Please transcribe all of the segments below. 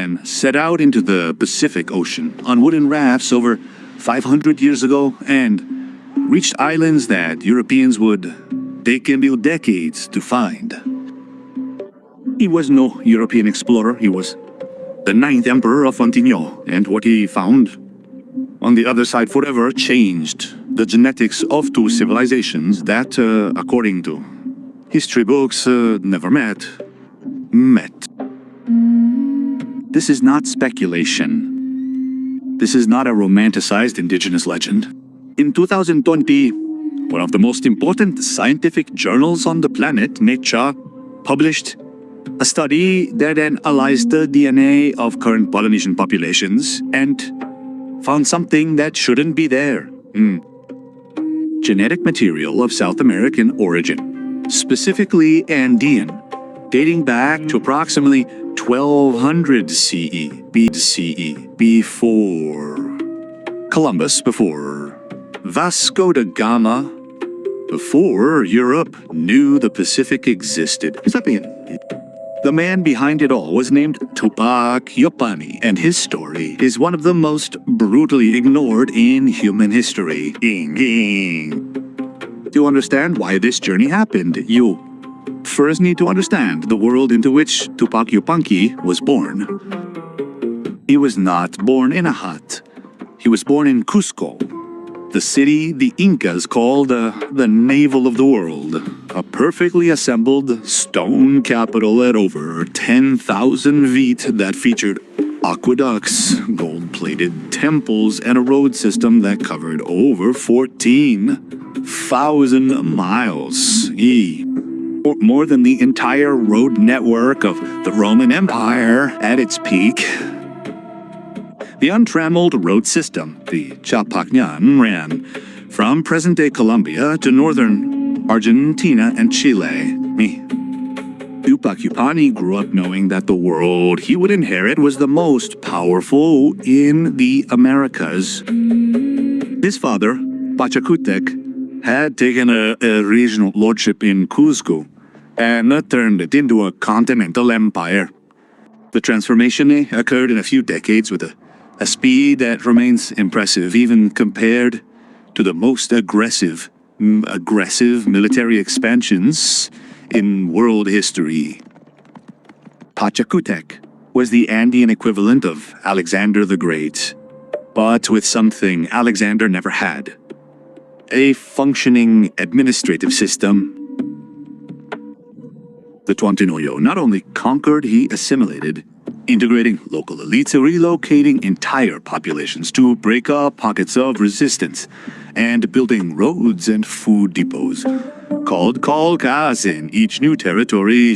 men set out into the Pacific Ocean on wooden rafts over 500 years ago and reached islands that Europeans would take decades to find. He was no European explorer. He was the 9th Emperor of Fontigno, and what he found on the other side forever changed the genetics of two civilizations that, according to history books, never met. This is not speculation. This is not a romanticized indigenous legend. In 2020, one of the most important scientific journals on the planet, Nature, published a study that analyzed the DNA of current Polynesian populations and found something that shouldn't be there. Genetic material of South American origin, specifically Andean, dating back to approximately 1200 CE, before Columbus, before Vasco da Gama, before Europe knew the Pacific existed. The man behind it all was named Túpac Yupanqui, and his story is one of the most brutally ignored in human history. To understand why this journey happened, you first need to understand the world into which Túpac Yupanqui was born. He was not born in a hut. He was born in Cusco, the city the Incas called the navel of the world, a perfectly assembled stone capital at over 10,000 feet that featured aqueducts, gold-plated temples, and a road system that covered over 14,000 miles. More than the entire road network of the Roman Empire at its peak. The untrammeled road system, the Chapacñan, ran from present-day Colombia to northern Argentina and Chile. Túpac Yupanqui grew up knowing that the world he would inherit was the most powerful in the Americas. His father, Pachacutec, had taken a regional lordship in Cusco and turned it into a continental empire. The transformation occurred in a few decades with a speed that remains impressive even compared to the most aggressive military expansions in world history. Pachacutec was the Andean equivalent of Alexander the Great, but with something Alexander never had: a functioning administrative system. The Tuantinoyo not only conquered, he assimilated, integrating local elites, relocating entire populations to break up pockets of resistance, and building roads and food depots called Colcas in each new territory.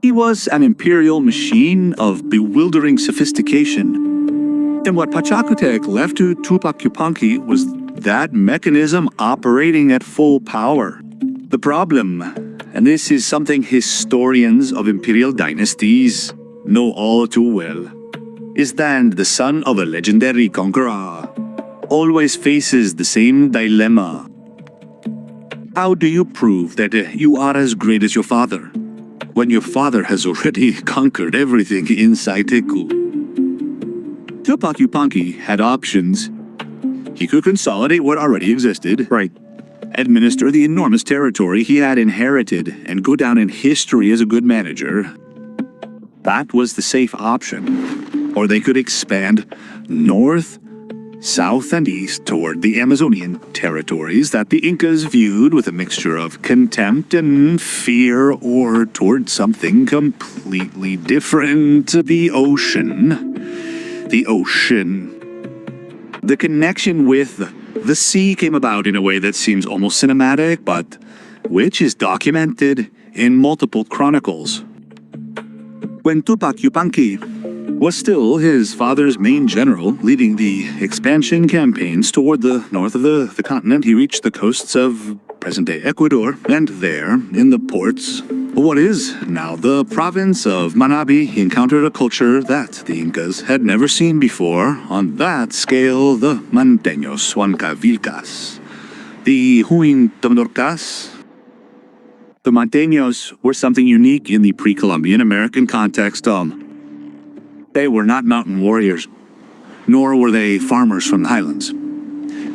He was an imperial machine of bewildering sophistication. And what Pachacutec left to Túpac Yupanqui was that mechanism operating at full power. The problem, and this is something historians of imperial dynasties know all too well, is that the son of a legendary conqueror always faces the same dilemma. How do you prove that you are as great as your father, when your father has already conquered everything inside Teku? Túpac Yupanqui had options. He could consolidate what already existed, administer the enormous territory he had inherited, and go down in history as a good manager. That was the safe option. Or they could expand north, south, and east toward the Amazonian territories that the Incas viewed with a mixture of contempt and fear, or toward something completely different: the ocean. The ocean. The connection with the sea came about in a way that seems almost cinematic, but which is documented in multiple chronicles. When Túpac Yupanqui was still his father's main general, leading the expansion campaigns toward the north of the continent, he reached the coasts of present-day Ecuador, and there, in the ports of what is now the province of Manabi, he encountered a culture that the Incas had never seen before. On that scale, the Manteños, Huancavilcas, the Huintamnorcas, The Montaños were something unique in the pre-Columbian American context. They were not mountain warriors, nor were they farmers from the highlands.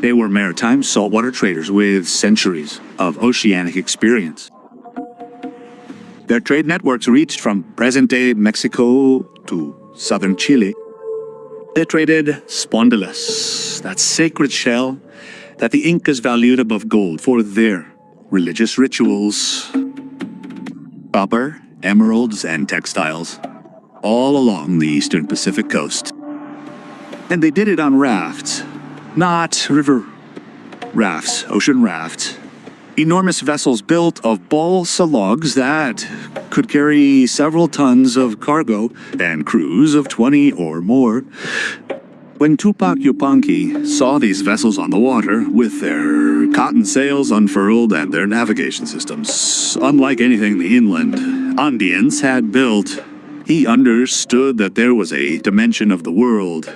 They were maritime saltwater traders with centuries of oceanic experience. Their trade networks reached from present-day Mexico to southern Chile. They traded spondylus, that sacred shell that the Incas valued above gold for their religious rituals, copper, emeralds, and textiles, all along the eastern Pacific coast. And they did it on rafts, not river rafts, ocean rafts. Enormous vessels built of balsa logs that could carry several tons of cargo and crews of 20 or more. When Túpac Yupanqui saw these vessels on the water, with their cotton sails unfurled and their navigation systems, unlike anything the inland Andeans had built, he understood that there was a dimension of the world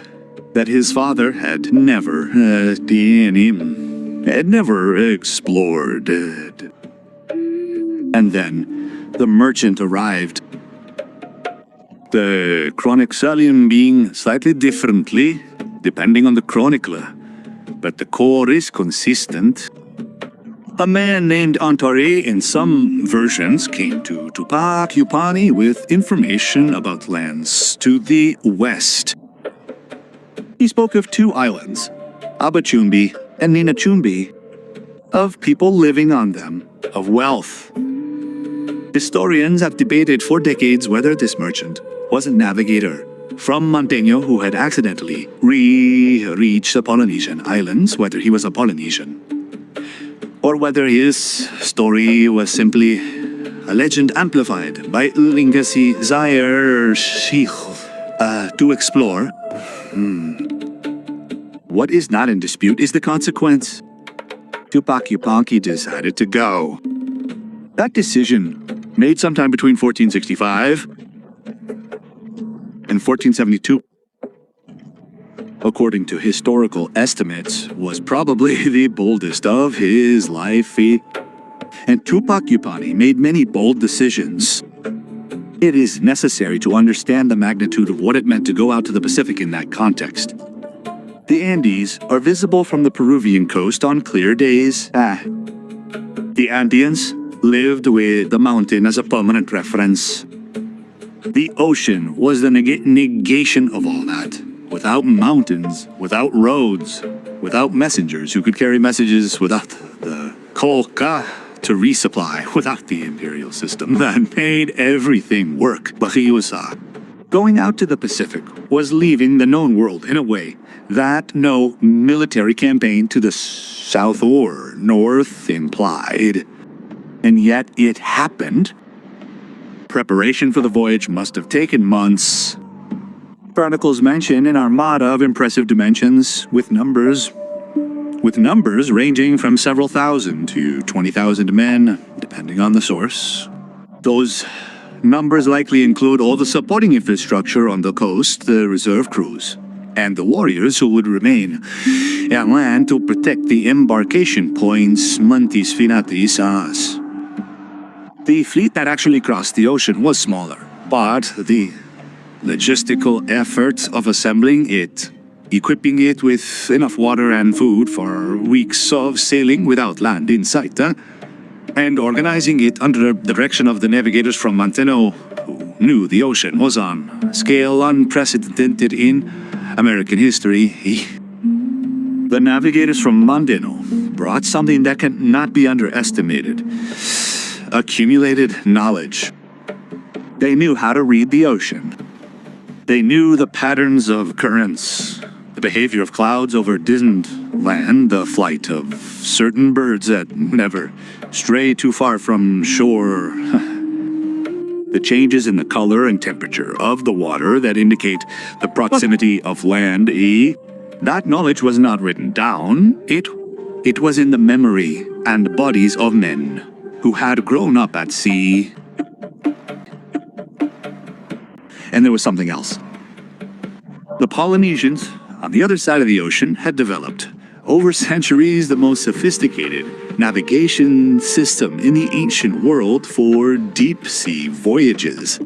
that his father had never explored. And then the merchant arrived. The chronicles being slightly differently, depending on the chronicler, but the core is consistent. A man named Antare in some versions came to Túpac Yupanqui with information about lands to the west. He spoke of two islands, Abachumbi and Ninachumbi, of people living on them, of wealth. Historians have debated for decades whether this merchant was a navigator from Montaño who had accidentally reached the Polynesian islands, whether he was a Polynesian, or whether his story was simply a legend amplified by Ulingasi Zaire Sheikh to explore. What is not in dispute is the consequence. Túpac Yupanqui decided to go. That decision, made sometime between 1465 and 1472, according to historical estimates, was probably the boldest of his life. And Túpac Yupanqui made many bold decisions. It is necessary to understand the magnitude of what it meant to go out to the Pacific in that context. The Andes are visible from the Peruvian coast on clear days. The Andeans lived with the mountain as a permanent reference. The ocean was the negation of all that. Without mountains, without roads, without messengers who could carry messages, without the kolka to resupply, without the imperial system that made everything work. Going out to the Pacific was leaving the known world in a way that no military campaign to the south or north implied. And yet it happened. Preparation for the voyage must have taken months. Chronicles mention an armada of impressive dimensions with numbers ranging from several thousand to 20,000 men, depending on the source. Those numbers likely include all the supporting infrastructure on the coast, the reserve crews, and the warriors who would remain on land to protect the embarkation points, Mantis Finatis As. The fleet that actually crossed the ocean was smaller, but the logistical effort of assembling it, equipping it with enough water and food for weeks of sailing without land in sight, and organizing it under the direction of the navigators from Montaño, who knew the ocean was on a scale unprecedented in American history. The navigators from Montaño brought something that cannot be underestimated: accumulated knowledge. They knew how to read the ocean. They knew the patterns of currents, the behavior of clouds over distant land, the flight of certain birds that never stray too far from shore, the changes in the color and temperature of the water that indicate the proximity of land. That knowledge was not written down. It was in the memory and bodies of men who had grown up at sea. And there was something else. The Polynesians, on the other side of the ocean, had developed, over centuries, the most sophisticated navigation system in the ancient world for deep-sea voyages.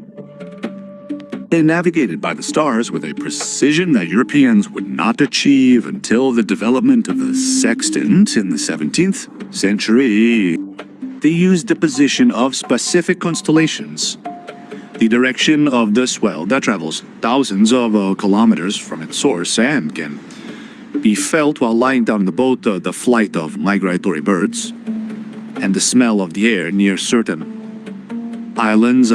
They navigated by the stars with a precision that Europeans would not achieve until the development of the sextant in the 17th century. They used the position of specific constellations, the direction of the swell that travels thousands of kilometers from its source and can be felt while lying down in the boat, the flight of migratory birds, and the smell of the air near certain islands,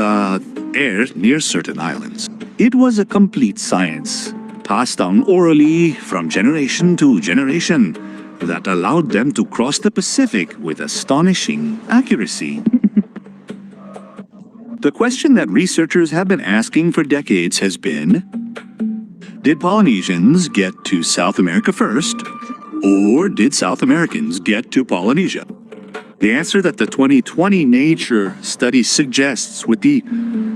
It was a complete science, passed down orally from generation to generation, that allowed them to cross the Pacific with astonishing accuracy. The question that researchers have been asking for decades has been, did Polynesians get to South America first, or did South Americans get to Polynesia? The answer that the 2020 Nature study suggests with the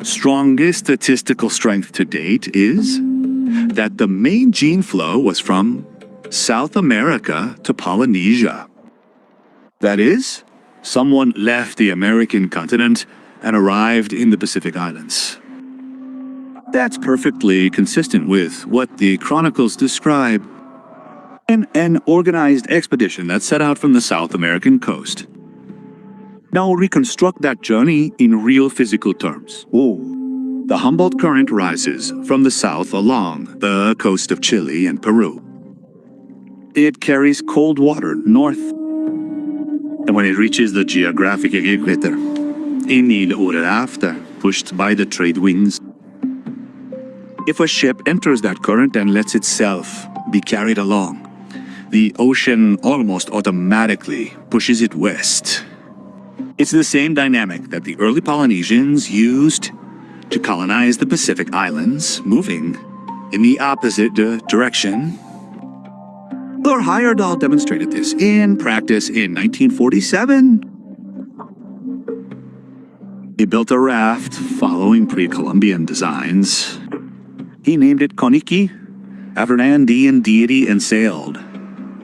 strongest statistical strength to date is that the main gene flow was from South America to Polynesia. That is, someone left the American continent and arrived in the Pacific Islands. That's perfectly consistent with what the chronicles describe in an organized expedition that set out from the South American coast. Now reconstruct that journey in real physical terms. The Humboldt Current rises from the south along the coast of Chile and Peru. It carries cold water north, and when it reaches the geographic equator, in the order after, pushed by the trade winds. If a ship enters that current and lets itself be carried along, the ocean almost automatically pushes it west. It's the same dynamic that the early Polynesians used to colonize the Pacific Islands, moving in the opposite direction. Lord Heyerdahl demonstrated this in practice in 1947. He built a raft following pre-Columbian designs. He named it Coniqui, after an Andean deity, and sailed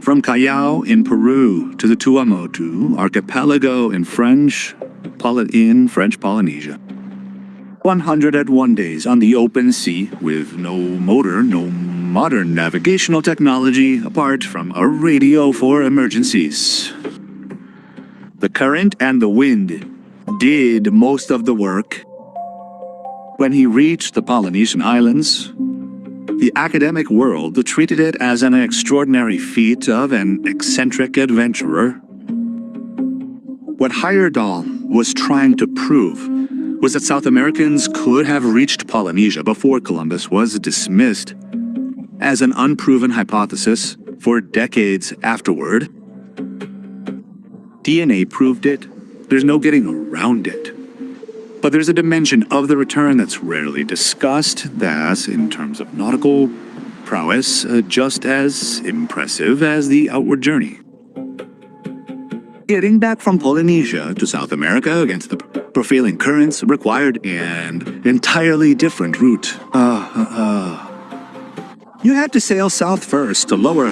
from Callao in Peru to the Tuamotu archipelago in French Polynesia. 101 days on the open sea with no motor, no modern navigational technology apart from a radio for emergencies. The current and the wind did most of the work. When he reached the Polynesian islands, the academic world treated it as an extraordinary feat of an eccentric adventurer. What Heyerdahl was trying to prove was that South Americans could have reached Polynesia before Columbus was dismissed as an unproven hypothesis for decades afterward. DNA proved it. There's no getting around it. But there's a dimension of the return that's rarely discussed, that's, in terms of nautical prowess, just as impressive as the outward journey. Getting back from Polynesia to South America against the prevailing currents required an entirely different route. You had to sail south first to lower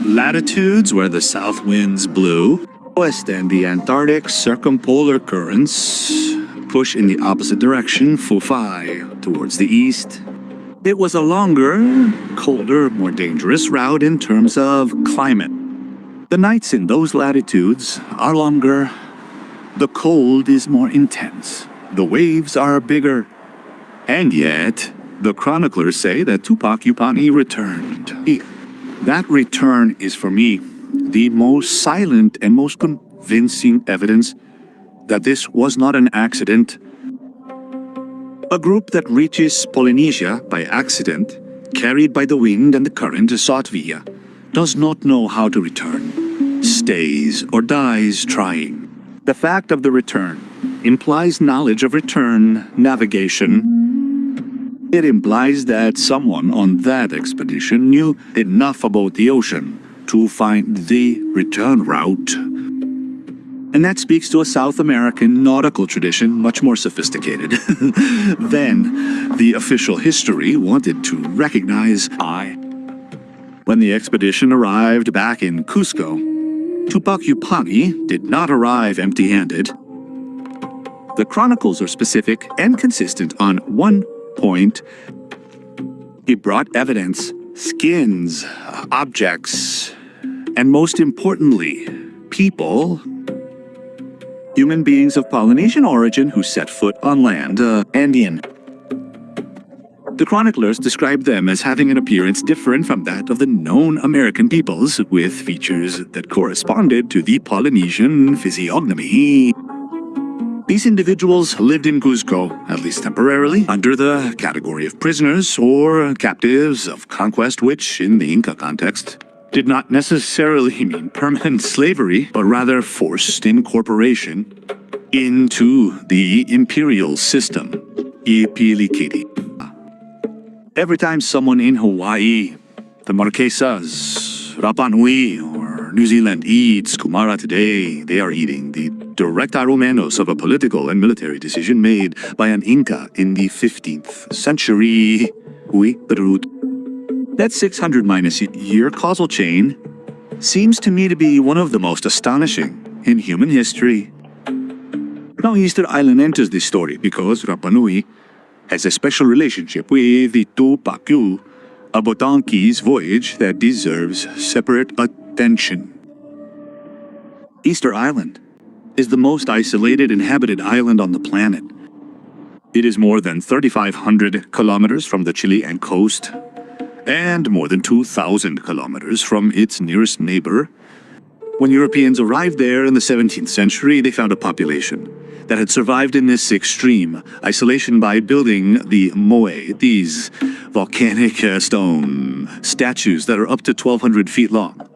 latitudes where the south winds blew, west, and the Antarctic circumpolar currents push in the opposite direction, Fufai, towards the east. It was a longer, colder, more dangerous route in terms of climate. The nights in those latitudes are longer. The cold is more intense. The waves are bigger. And yet, the chroniclers say that Túpac Yupanqui returned. That return is, for me, the most silent and most convincing evidence that this was not an accident. A group that reaches Polynesia by accident, carried by the wind and the current sought via, does not know how to return, stays or dies trying. The fact of the return implies knowledge of return navigation. It implies that someone on that expedition knew enough about the ocean to find the return route. And that speaks to a South American nautical tradition much more sophisticated than the official history wanted to recognize. When the expedition arrived back in Cusco, Túpac Yupanqui did not arrive empty-handed. The chronicles are specific and consistent on one point. He brought evidence, skins, objects, and most importantly, people, human beings of Polynesian origin who set foot on land, Andean. The chroniclers describe them as having an appearance different from that of the known American peoples, with features that corresponded to the Polynesian physiognomy. These individuals lived in Cuzco, at least temporarily, under the category of prisoners or captives of conquest, which, in the Inca context, did not necessarily mean permanent slavery, but rather forced incorporation into the imperial system. Ipilikiti. Every time someone in Hawaii, the Marquesas, Rapa Nui, or New Zealand eats kumara today, they are eating the direct aromenos of a political and military decision made by an Inca in the 15th century. That 600-year causal chain seems to me to be one of the most astonishing in human history. Now Easter Island enters this story because Rapa Nui has a special relationship with the Túpac Yupanqui's voyage that deserves separate attention. Easter Island is the most isolated inhabited island on the planet. It is more than 3,500 kilometers from the Chilean coast and more than 2,000 kilometers from its nearest neighbor. When Europeans arrived there in the 17th century, they found a population that had survived in this extreme isolation by building the moe, these volcanic stone statues that are up to 1,200 feet long.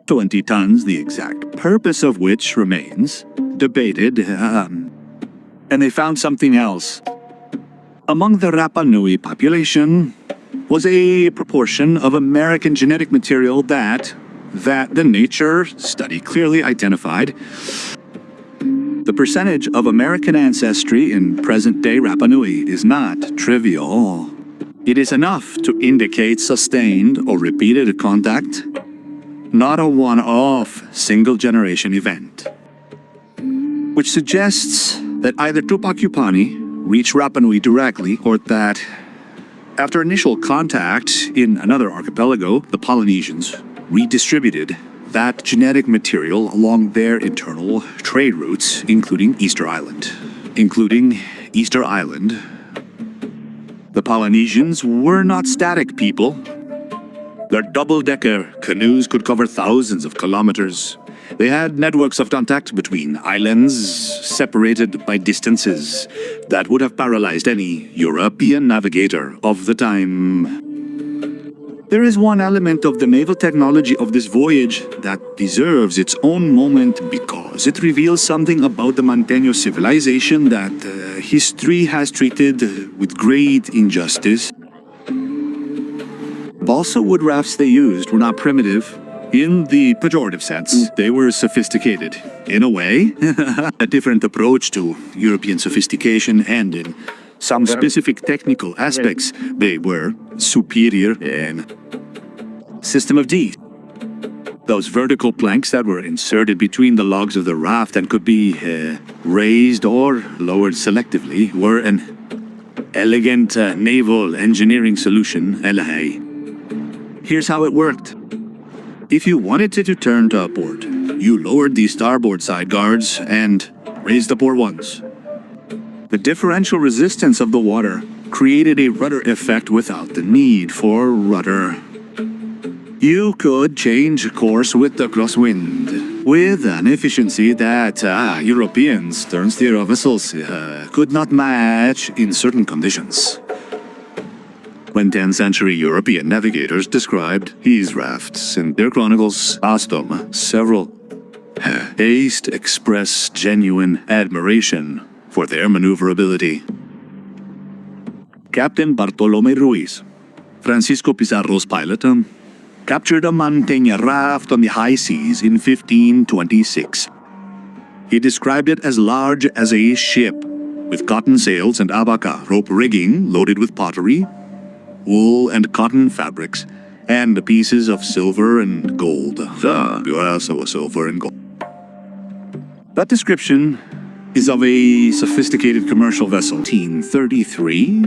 20 tons, the exact purpose of which remains debated, and they found something else. Among the Rapa Nui population was a proportion of American genetic material that the nature study clearly identified. The percentage of American ancestry in present-day Rapa Nui is not trivial. It is enough to indicate sustained or repeated contact, not a one-off, single-generation event, which suggests that either Túpac Yupanqui reached Rapa Nui directly, or that after initial contact in another archipelago, the Polynesians redistributed that genetic material along their internal trade routes, including Easter Island. The Polynesians were not static people. Their double-decker canoes could cover thousands of kilometers. They had networks of contact between islands, separated by distances that would have paralyzed any European navigator of the time. There is one element of the naval technology of this voyage that deserves its own moment because it reveals something about the Manteño civilization that history has treated with great injustice. Balsa wood rafts they used were not primitive in the pejorative sense. They were sophisticated. In a way, a different approach to European sophistication, and in some specific technical aspects, they were superior in system of D. Those vertical planks that were inserted between the logs of the raft and could be raised or lowered selectively were an elegant naval engineering solution. Here's how it worked. If you wanted to turn to port, you lowered the starboard side guards and raised the port ones. The differential resistance of the water created a rudder effect without the need for rudder. You could change course with the crosswind, with an efficiency that Europeans, stern-steer vessels, could not match in certain conditions. When 10th century European navigators described these rafts in their chronicles, several haste expressed genuine admiration for their maneuverability. Captain Bartolome Ruiz, Francisco Pizarro's pilot, captured a Manteña raft on the high seas in 1526. He described it as large as a ship, with cotton sails and abaca rope rigging loaded with pottery, wool and cotton fabrics, and the pieces of silver and gold. Silver and gold. That description is of a sophisticated commercial vessel. 1833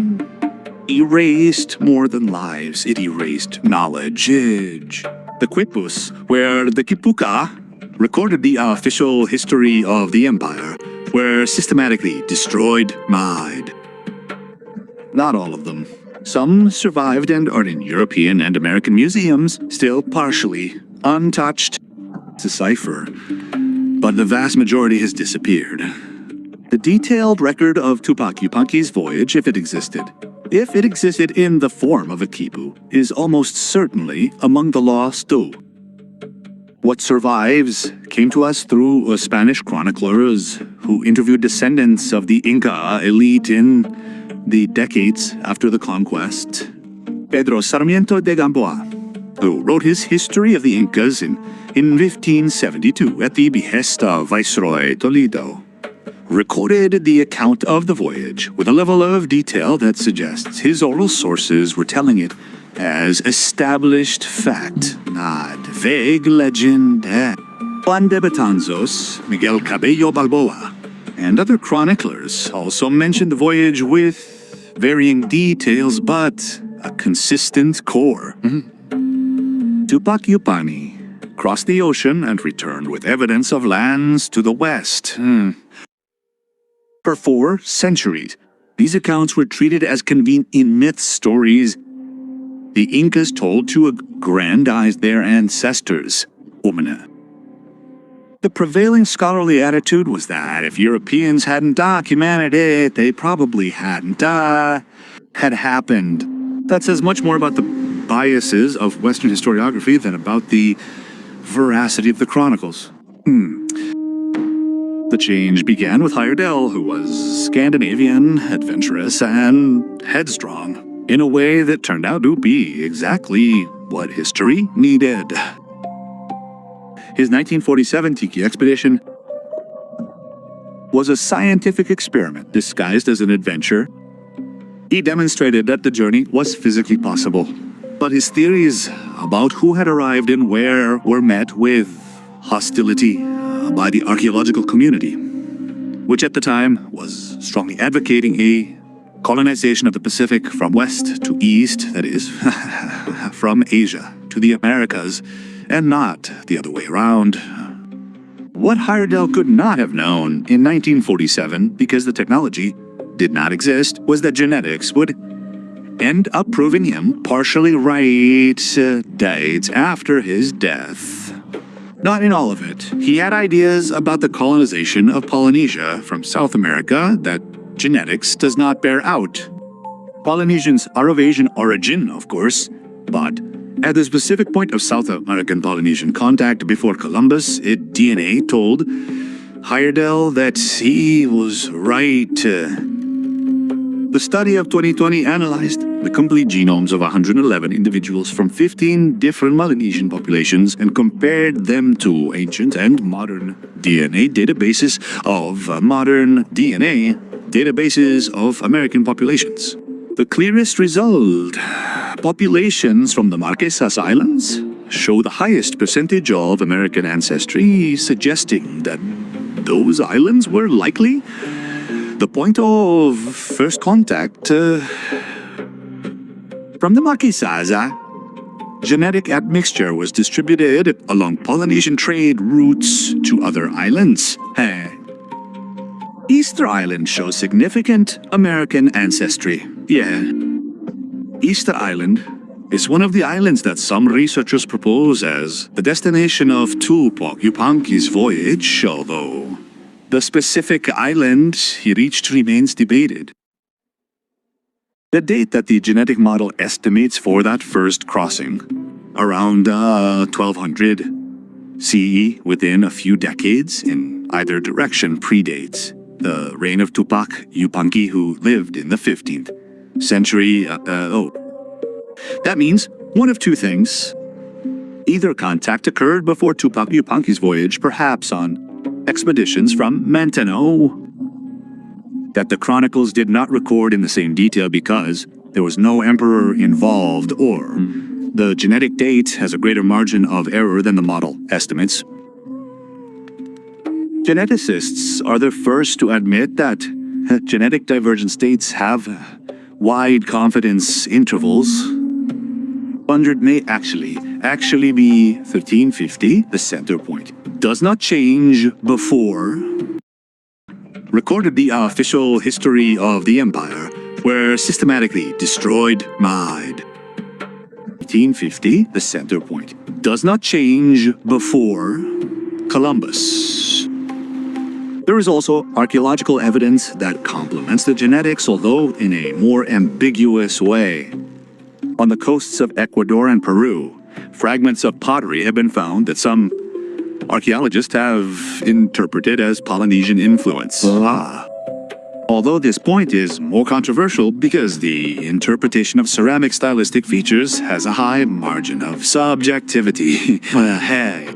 erased more than lives. It erased knowledge. The Quipus, where the Kipuka recorded the official history of the empire, were systematically destroyed. Not all of them. Some survived and are in European and American museums, still partially untouched. Decipher. But the vast majority has disappeared. The detailed record of Túpac Yupanqui's voyage, if it existed in the form of a quipu, is almost certainly among the lost too. What survives came to us through Spanish chroniclers who interviewed descendants of the Inca elite in the decades after the conquest. Pedro Sarmiento de Gamboa, who wrote his history of the Incas in 1572 at the behest of Viceroy Toledo, recorded the account of the voyage with a level of detail that suggests his oral sources were telling it as established fact, not vague legend. Juan de Betanzos, Miguel Cabello Balboa, and other chroniclers also mentioned the voyage with varying details, but a consistent core. Túpac Yupanqui crossed the ocean and returned with evidence of lands to the west. For 4 centuries, these accounts were treated as convened in myth stories the Incas told to aggrandize their ancestors. The prevailing scholarly attitude was that if Europeans hadn't documented it, they probably hadn't had happened. That says much more about the biases of Western historiography than about the veracity of the chronicles. The change began with Heyerdahl, who was Scandinavian, adventurous, and headstrong, in a way that turned out to be exactly what history needed. His 1947 Tiki expedition was a scientific experiment disguised as an adventure. He demonstrated that the journey was physically possible, but his theories about who had arrived and where were met with hostility by the archaeological community, which at the time was strongly advocating a colonization of the Pacific from west to east, that is, from Asia to the Americas, and not the other way around. What Heyerdahl could not have known in 1947, because the technology did not exist, was that genetics would end up proving him partially right decades after his death. Not in all of it. He had ideas about the colonization of Polynesia from South America that genetics does not bear out. Polynesians are of Asian origin, of course, but at the specific point of South American Polynesian contact before Columbus, DNA told Heyerdahl that he was right. The study of 2020 analyzed the complete genomes of 111 individuals from 15 different Polynesian populations and compared them to ancient and modern DNA databases of American populations. The clearest result: populations from the Marquesas Islands show the highest percentage of American ancestry, suggesting that those islands were likely the point of first contact. From the Marquesas, genetic admixture was distributed along Polynesian trade routes to other islands. Easter Island shows significant American ancestry. Easter Island is one of the islands that some researchers propose as the destination of Túpac Yupanqui's voyage, although the specific island he reached remains debated. The date that the genetic model estimates for that first crossing, around 1200 CE, within a few decades in either direction, predates the reign of Túpac Yupanqui, who lived in the 15th century. That means one of two things. Either contact occurred before Túpac Yupanqui's voyage, perhaps on expeditions from Mindanao, that the chronicles did not record in the same detail because there was no emperor involved, or the genetic date has a greater margin of error than the model estimates. Geneticists are the first to admit that genetic divergent states have wide confidence intervals. 100 may actually be 1350, the center point. Does not change before. Recorded the official history of the empire, were systematically destroyed, made. 1850, the center point. Does not change before Columbus. There is also archaeological evidence that complements the genetics, although in a more ambiguous way. On the coasts of Ecuador and Peru, fragments of pottery have been found that some archaeologists have interpreted as Polynesian influence. Although this point is more controversial because the interpretation of ceramic stylistic features has a high margin of subjectivity. Hey,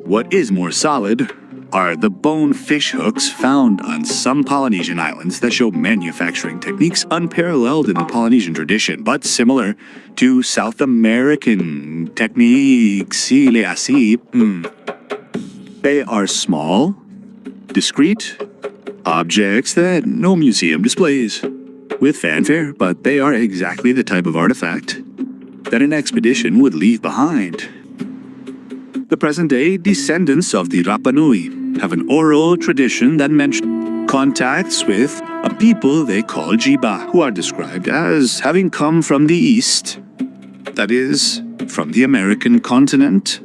what is more solid are the bone fish hooks found on some Polynesian islands that show manufacturing techniques unparalleled in the Polynesian tradition, but similar to South American techniques. They are small, discrete objects that no museum displays with fanfare, but they are exactly the type of artifact that an expedition would leave behind. The present-day descendants of the Rapa Nui have an oral tradition that mentions contacts with a people they call Jiba, who are described as having come from the east, that is, from the American continent.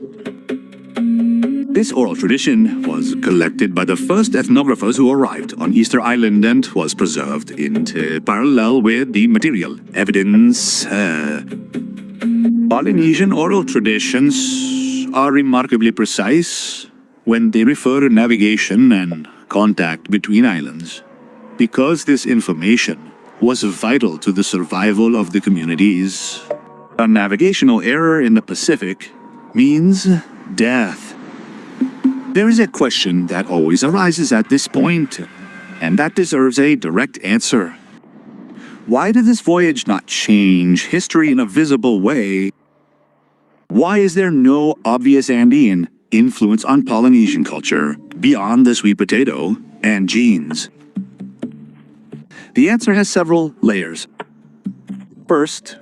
This oral tradition was collected by the first ethnographers who arrived on Easter Island and was preserved in parallel with the material evidence. Polynesian oral traditions are remarkably precise when they refer to navigation and contact between islands, because this information was vital to the survival of the communities. A navigational error in the Pacific means death. There is a question that always arises at this point, and that deserves a direct answer. Why did this voyage not change history in a visible way? Why is there no obvious Andean influence on Polynesian culture beyond the sweet potato and genes? The answer has several layers. First,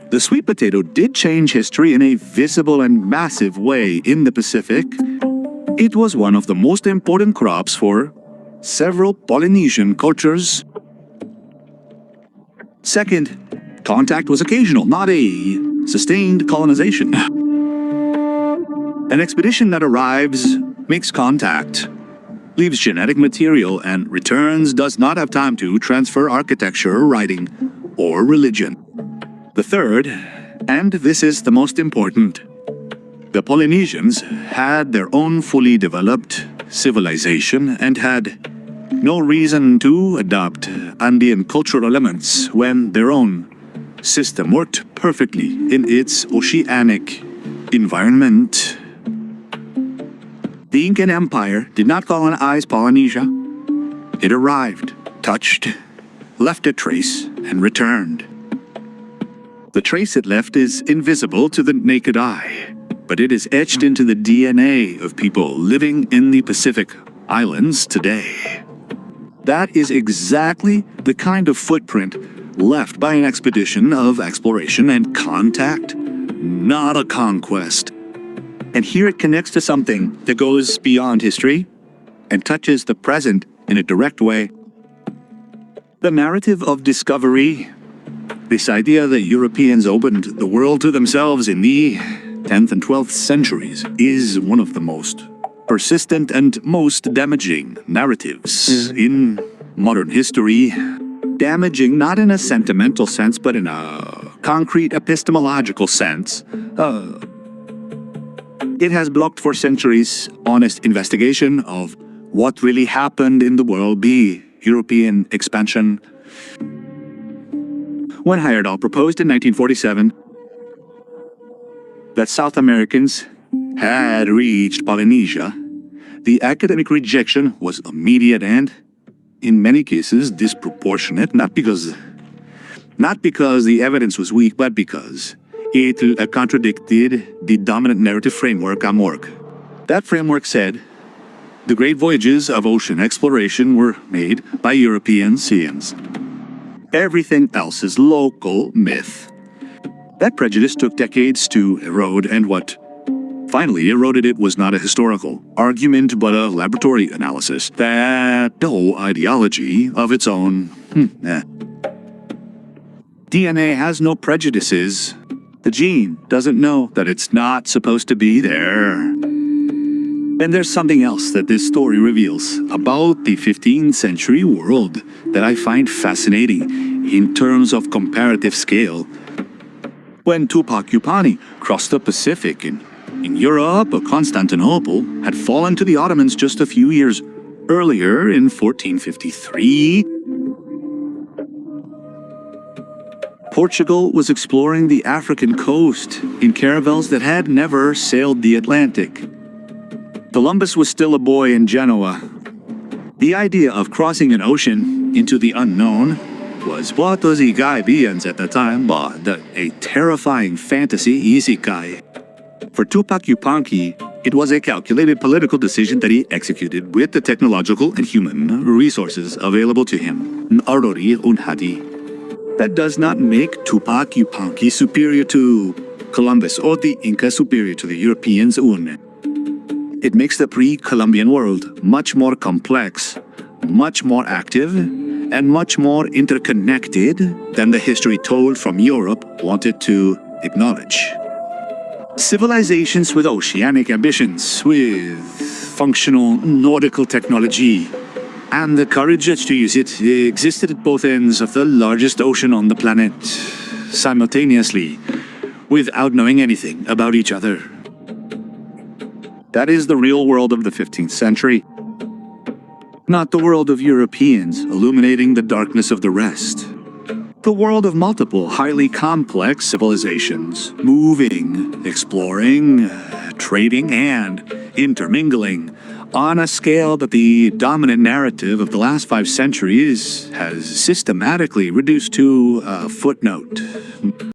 the sweet potato did change history in a visible and massive way in the Pacific. It was one of the most important crops for several Polynesian cultures. Second, contact was occasional, not a sustained colonization. An expedition that arrives, makes contact, leaves genetic material, and returns does not have time to transfer architecture, writing, or religion. The third, and this is the most important, the Polynesians had their own fully developed civilization and had no reason to adopt Andean cultural elements when their own system worked perfectly in its oceanic environment. The Inca Empire did not colonize Polynesia. It arrived, touched, left a trace, and returned. The trace it left is invisible to the naked eye, but it is etched into the DNA of people living in the Pacific Islands today. That is exactly the kind of footprint left by an expedition of exploration and contact, not a conquest. And here it connects to something that goes beyond history and touches the present in a direct way. The narrative of discovery, this idea that Europeans opened the world to themselves in the 10th and 12th centuries, is one of the most persistent and most damaging narratives in modern history. Damaging not in a sentimental sense, but in a concrete epistemological sense. It has blocked for centuries honest investigation of what really happened in the world, be European expansion. When Heyerdahl proposed in 1947 that South Americans had reached Polynesia, the academic rejection was immediate and, in many cases, disproportionate, not because the evidence was weak, but because It contradicted the dominant narrative framework at work. That framework said, the great voyages of ocean exploration were made by European seamen. Everything else is local myth. That prejudice took decades to erode, and what finally eroded it was not a historical argument, but a laboratory analysis. That no ideology of its own. DNA has no prejudices. The gene doesn't know that it's not supposed to be there. And there's something else that this story reveals about the 15th century world that I find fascinating in terms of comparative scale. When Túpac Yupanqui crossed the Pacific in Europe, Constantinople had fallen to the Ottomans just a few years earlier in 1453. Portugal was exploring the African coast in caravels that had never sailed the Atlantic. Columbus was still a boy in Genoa. The idea of crossing an ocean into the unknown was what was Igai at the time, but a terrifying fantasy isekai. For Túpac Yupanqui, it was a calculated political decision that he executed with the technological and human resources available to him. Arori Unhadi. That does not make Túpac Yupanqui superior to Columbus or the Inca superior to the Europeans. It makes the pre-Columbian world much more complex, much more active, and much more interconnected than the history told from Europe wanted to acknowledge. Civilizations with oceanic ambitions, with functional nautical technology, and the courage to use it existed at both ends of the largest ocean on the planet, simultaneously, without knowing anything about each other. That is the real world of the 15th century. Not the world of Europeans illuminating the darkness of the rest. The world of multiple, highly complex civilizations, moving, exploring, trading, and intermingling on a scale that the dominant narrative of the last 5 centuries has systematically reduced to a footnote.